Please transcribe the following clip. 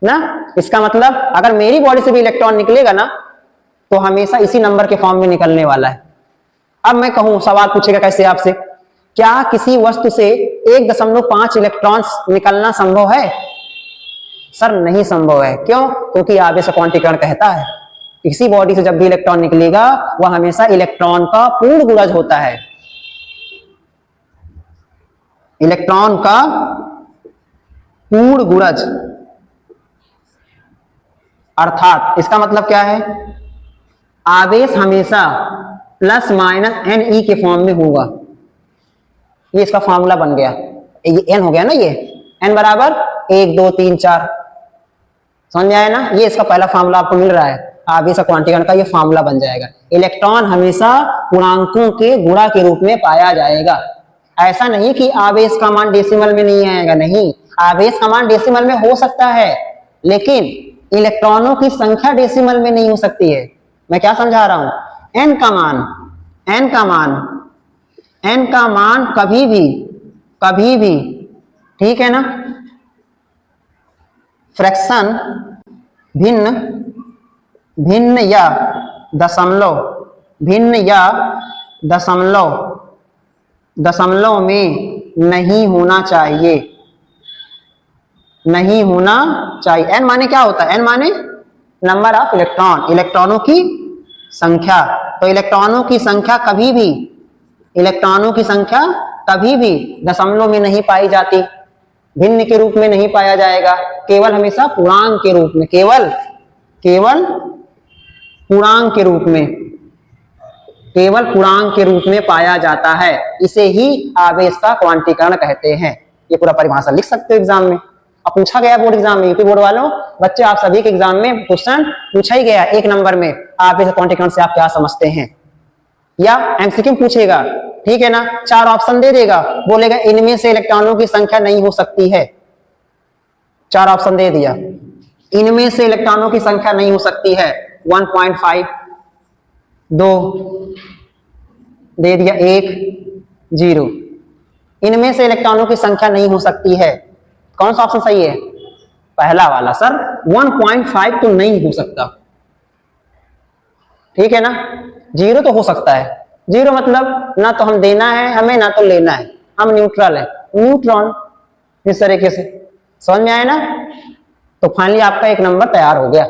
ना। इसका मतलब अगर मेरी बॉडी से भी इलेक्ट्रॉन निकलेगा ना तो हमेशा इसी नंबर के फॉर्म में निकलने वाला है। अब मैं कहूं, सवाल पूछेगा कैसे आपसे, क्या किसी वस्तु से 1.5 इलेक्ट्रॉन्स निकलना संभव है? सर नहीं संभव है। क्यों? क्योंकि आवेश क्वांटीकरण कहता है किसी बॉडी से जब भी इलेक्ट्रॉन निकलेगा वह हमेशा इलेक्ट्रॉन का पूर्ण गुणज होता है। इलेक्ट्रॉन का पूर्ण गुणज, अर्थात इसका मतलब क्या है, आवेश हमेशा प्लस माइनस एन ई के फॉर्म में होगा। ये इसका फॉर्मूला बन गया, ये एन हो गया ना, ये एन बराबर 1 2 3 4, समझ में आया ना। ये इसका पहला फॉर्मूला आपको मिल रहा है, आवेश क्वांटीकरण का ये फॉर्मूला बन जाएगा। इलेक्ट्रॉन हमेशा पूर्णांकों के गुणा के रूप में पाया जाएगा। ऐसा नहीं कि आवेश का मान डेसिमल में नहीं आएगा, नहीं, आवेश का मान डेसिमल में हो सकता है, लेकिन इलेक्ट्रॉनों की संख्या डेसिमल में नहीं हो सकती है। मैं क्या समझा रहा हूं, एन का मान कभी भी, ठीक है ना, फ्रैक्शन भिन्न या दशमलव में नहीं होना चाहिए। एन माने क्या होता है? एन माने नंबर ऑफ इलेक्ट्रॉन, इलेक्ट्रॉनों की संख्या। तो इलेक्ट्रॉनों की संख्या कभी भी दशमलव में नहीं पाई जाती, भिन्न के रूप में नहीं पाया जाएगा, केवल हमेशा पूर्णांक के रूप में, केवल पूर्णांक के रूप में पाया जाता है। इसे ही आवेश का क्वांटीकरण कहते हैं। ये पूरा परिभाषा लिख सकते हो एग्जाम में, अब पूछा गया बोर्ड एग्जाम में, यूपी बोर्ड वालों, बच्चे आप सभी के एग्जाम में क्वेश्चन पूछा ही गया 1 नंबर में, आवेश क्वांटीकरण से आप क्या समझते हैं, या एमसीक्यू पूछेगा, ठीक है ना, 4 ऑप्शन दे देगा, बोलेगा इनमें से इलेक्ट्रॉनों की संख्या नहीं हो सकती है। 4 ऑप्शन दे दिया, इनमें से इलेक्ट्रॉनों की संख्या नहीं हो सकती है, 1.5, 2 दे दिया, 1 0, इनमें से इलेक्ट्रॉनों की संख्या नहीं हो सकती है। कौन सा ऑप्शन सही है? पहला वाला सर, 1.5 तो नहीं हो सकता, ठीक है ना, 0 तो हो सकता है। 0 मतलब ना तो हम देना है हमें, ना तो लेना है, हम न्यूट्रल है, न्यूट्रॉन, इस तरीके से। समझ में आया ना? तो फाइनली आपका 1 नंबर तैयार हो गया।